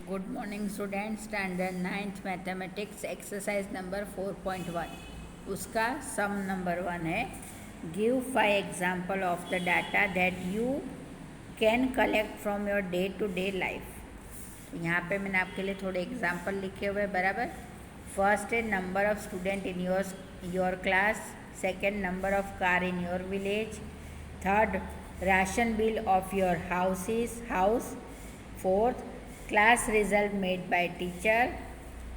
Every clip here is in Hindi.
Good morning student, standard 9th mathematics exercise number 4.1 उसका सम नंबर 1 है। Give 5 example of the data that you can collect from your day to day life. यहाँ पे मैंने आपके लिए थोड़े एग्जाम्पल लिखे हुए हैं बराबर। फर्स्ट है number of student in your class, second number of car in your village, third ration bill of your house, fourth class result made by teacher,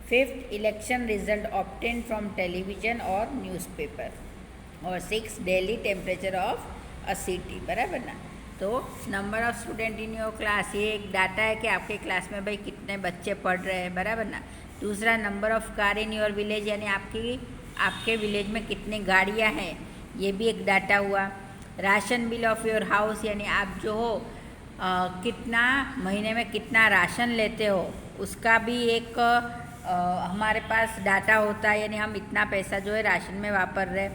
fifth election result obtained from television or newspaper, और six daily temperature of a city. बराबर ना। तो number of student in your class, ये एक डाटा है कि आपके क्लास में भाई कितने बच्चे पढ़ रहे हैं। बराबर ना। दूसरा number of car in your village, यानी आपके विलेज में कितनी गाड़ियाँ हैं, ये भी एक डाटा हुआ। Ration bill of your house, यानी आप जो हो कितना महीने में कितना राशन लेते हो, उसका भी एक हमारे पास डाटा होता है, यानी हम इतना पैसा जो है राशन में वापर रहे।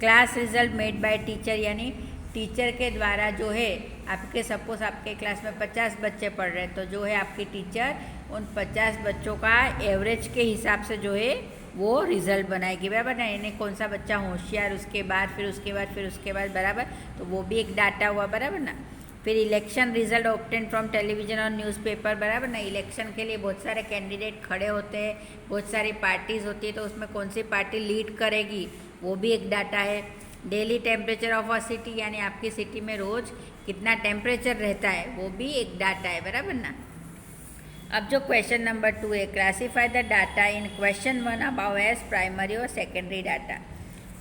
Class result made by teacher, यानी टीचर के द्वारा जो है आपके सपोज आपके क्लास में 50 बच्चे पढ़ रहे हैं, तो जो है आपकी टीचर उन 50 बच्चों का एवरेज के हिसाब से जो है वो रिजल्ट बनाएगी। बराबर ना। यानी कौन सा बच्चा होशियार, उसके बाद बराबर, तो वो भी एक डाटा हुआ। बराबर ना। फिर election result obtain from television और न्यूज़पेपर। बराबर ना। इलेक्शन के लिए बहुत सारे कैंडिडेट खड़े होते हैं, बहुत सारी पार्टीज होती है, तो उसमें कौन सी पार्टी लीड करेगी वो भी एक डाटा है। Daily temperature of a city, यानी आपकी सिटी में रोज़ कितना टेम्परेचर रहता है, वो भी एक डाटा है। बराबर ना। अब जो क्वेश्चन नंबर 2 है, classify the data in question 1 about as primary और सेकेंडरी डाटा।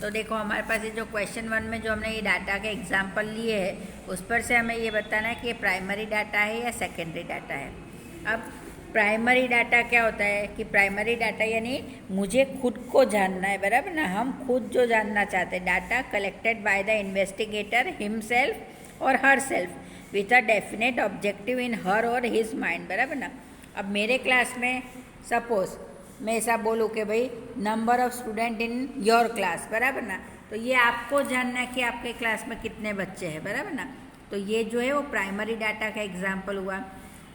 तो देखो हमारे पास ये जो क्वेश्चन 1 में जो हमने ये डाटा के एग्जाम्पल लिए हैं, उस पर से हमें ये बताना है कि ये प्राइमरी डाटा है या सेकेंडरी डाटा है। अब प्राइमरी डाटा क्या होता है कि प्राइमरी डाटा यानी मुझे खुद को जानना है। बराबर ना। हम खुद जो जानना चाहते हैं, data collected by the investigator himself और herself with a definite objective in her और हिज माइंड। बराबर ना। अब मेरे क्लास में सपोज मैं ऐसा बोलूँ कि भाई number of student in your class. बराबर ना। तो ये आपको जानना है कि आपके क्लास में कितने बच्चे हैं। बराबर ना। तो ये जो है वो प्राइमरी डाटा का एग्जाम्पल हुआ।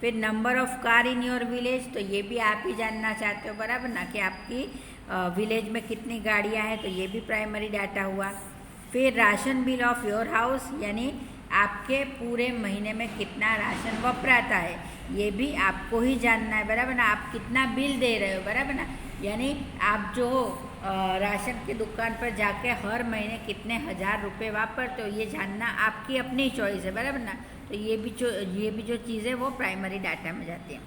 फिर number of car in your village, तो ये भी आप ही जानना चाहते हो। बराबर ना, कि आपकी विलेज में कितनी गाड़ियाँ हैं, तो ये भी प्राइमरी डाटा हुआ। फिर ration bill of your house, यानी आपके पूरे महीने में कितना राशन वपराता है, ये भी आपको ही जानना है। बराबर ना। आप कितना बिल दे रहे हो। बराबर ना। यानी आप जो राशन की दुकान पर जाके हर महीने कितने हज़ार रुपये वापरते हो, ये जानना आपकी अपनी चॉइस है। बराबर ना। तो ये भी जो चीज़ है वो प्राइमरी डाटा में जाती है।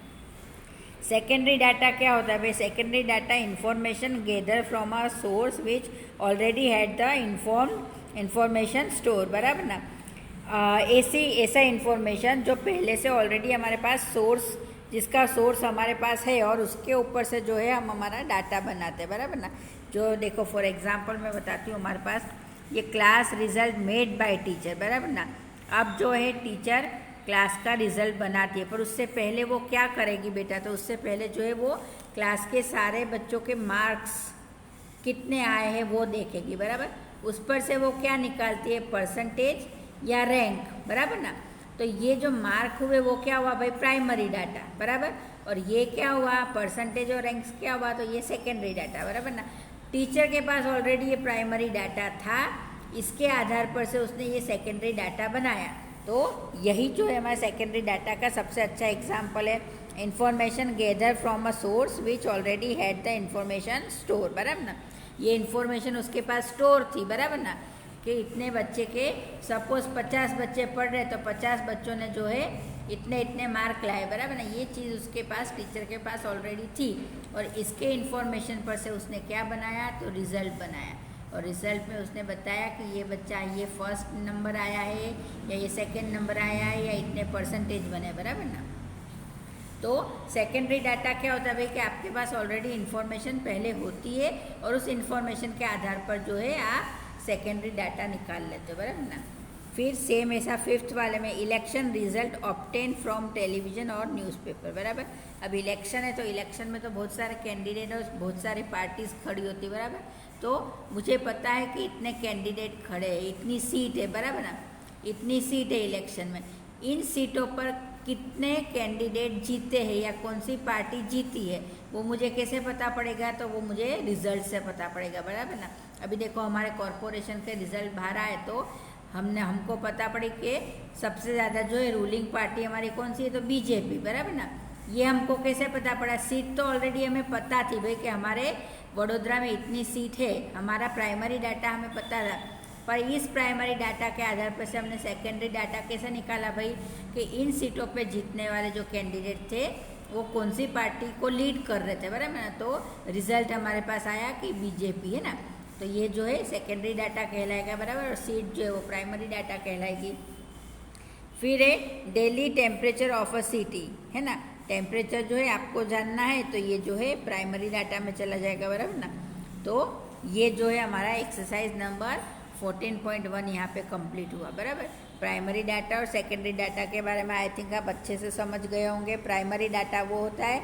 सेकेंडरी डाटा क्या होता है भाई? Secondary data information gather from a source which already had the information store. बराबर ना। ऐसा इंफॉर्मेशन जो पहले से ऑलरेडी हमारे पास सोर्स, जिसका सोर्स हमारे पास है, और उसके ऊपर से जो है हम हमारा डाटा बनाते हैं। बराबर ना। जो देखो फॉर एग्जांपल मैं बताती हूँ, हमारे पास ये class result made by teacher. बराबर ना। अब जो है टीचर क्लास का रिजल्ट बनाती है, पर उससे पहले वो क्या करेगी बेटा? तो उससे पहले जो है वो क्लास के सारे बच्चों के मार्क्स कितने आए हैं वो देखेगी। बराबर। उस पर से वो क्या निकालती है? परसेंटेज या रैंक। बराबर ना। तो ये जो मार्क हुए वो क्या हुआ भाई? Primary data. बराबर। और ये क्या हुआ? परसेंटेज और रैंक्स क्या हुआ? तो ये सेकेंडरी डाटा। बराबर ना। टीचर के पास ऑलरेडी ये प्राइमरी डाटा था, इसके आधार पर से उसने ये सेकेंडरी डाटा बनाया। तो यही जो है हमारा सेकेंडरी डाटा का सबसे अच्छा एग्जाम्पल है। Information gather from a source which already had the information store. बराबर ना। ये इंफॉर्मेशन उसके पास स्टोर थी। बराबर ना। कि इतने बच्चे के सपोज 50 बच्चे पढ़ रहे, तो 50 बच्चों ने जो है इतने मार्क लाए। बराबर ना। ये चीज़ उसके पास, टीचर के पास ऑलरेडी थी, और इसके इंफॉर्मेशन पर से उसने क्या बनाया? तो रिज़ल्ट बनाया। और रिज़ल्ट में उसने बताया कि ये बच्चा ये फर्स्ट नंबर आया है, या ये सेकंड नंबर आया है, या इतने परसेंटेज बने। बराबर ना। तो सेकेंडरी डाटा क्या होता है भाई? कि आपके पास ऑलरेडी इन्फॉर्मेशन पहले होती है, और उस इन्फॉर्मेशन के आधार पर जो है आप सेकेंडरी डाटा निकाल लेते हो। बराबर ना। फिर सेम ऐसा फिफ्थ वाले में election result obtain from television और न्यूज़पेपर। बराबर। अब इलेक्शन है, तो इलेक्शन में तो बहुत सारे कैंडिडेट और बहुत सारी पार्टीज खड़ी होती है। बराबर। तो मुझे पता है कि इतने कैंडिडेट खड़े हैं, इतनी सीट है। बराबर ना। इतनी सीट है इलेक्शन में, इन सीटों पर कितने कैंडिडेट जीते हैं या कौन सी पार्टी जीती है वो मुझे कैसे पता पड़ेगा, तो वो मुझे रिजल्ट से पता पड़ेगा, बराबर ना। अभी देखो हमारे कॉरपोरेशन के रिजल्ट बाहर आए तो हमको पता पड़ी कि सबसे ज़्यादा जो है रूलिंग पार्टी हमारी कौन सी है, तो बीजेपी, बराबर ना। ये हमको कैसे पता पड़ा, सीट तो ऑलरेडी हमें पता थी भाई कि हमारे वडोदरा में इतनी सीट है, हमारा प्राइमरी डाटा हमें पता था, पर इस प्राइमरी डाटा के आधार पर से हमने सेकेंडरी डाटा कैसे निकाला भाई कि इन सीटों पे जीतने वाले जो कैंडिडेट थे वो कौन सी पार्टी को लीड कर रहे थे, बराबर ना। तो रिजल्ट हमारे पास आया कि बीजेपी है ना, तो ये जो है सेकेंडरी डाटा कहलाएगा, बराबर, और सीट जो है वो प्राइमरी डाटा कहलाएगी। फिर है daily temperature of a city, है ना, टेम्परेचर जो है आपको जानना है तो ये जो है प्राइमरी डाटा में चला जाएगा, बराबर ना। तो ये जो है हमारा एक्सरसाइज नंबर 14.1 यहाँ पे कंप्लीट हुआ, बराबर। प्राइमरी डाटा और सेकेंडरी डाटा के बारे में आई थिंक आप अच्छे से समझ गए होंगे। प्राइमरी डाटा वो होता है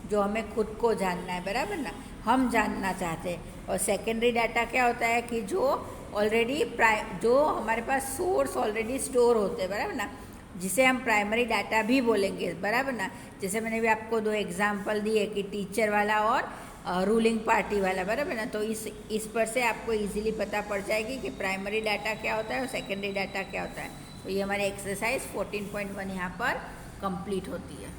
जो हमें खुद को जानना है, बराबर ना, हम जानना चाहते हैं। और सेकेंडरी डाटा क्या होता है कि जो ऑलरेडी जो हमारे पास सोर्स ऑलरेडी स्टोर होते हैं, बराबर ना, जिसे हम प्राइमरी डाटा भी बोलेंगे, बराबर ना। जैसे मैंने भी आपको 2 एग्जाम्पल दिए कि टीचर वाला और रूलिंग पार्टी वाला, बराबर ना। तो इस पर से आपको इजीली पता पड़ जाएगी कि प्राइमरी डाटा क्या होता है और सेकेंडरी डाटा क्या होता है। तो ये हमारी एक्सरसाइज 14.1 यहाँ पर कंप्लीट होती है।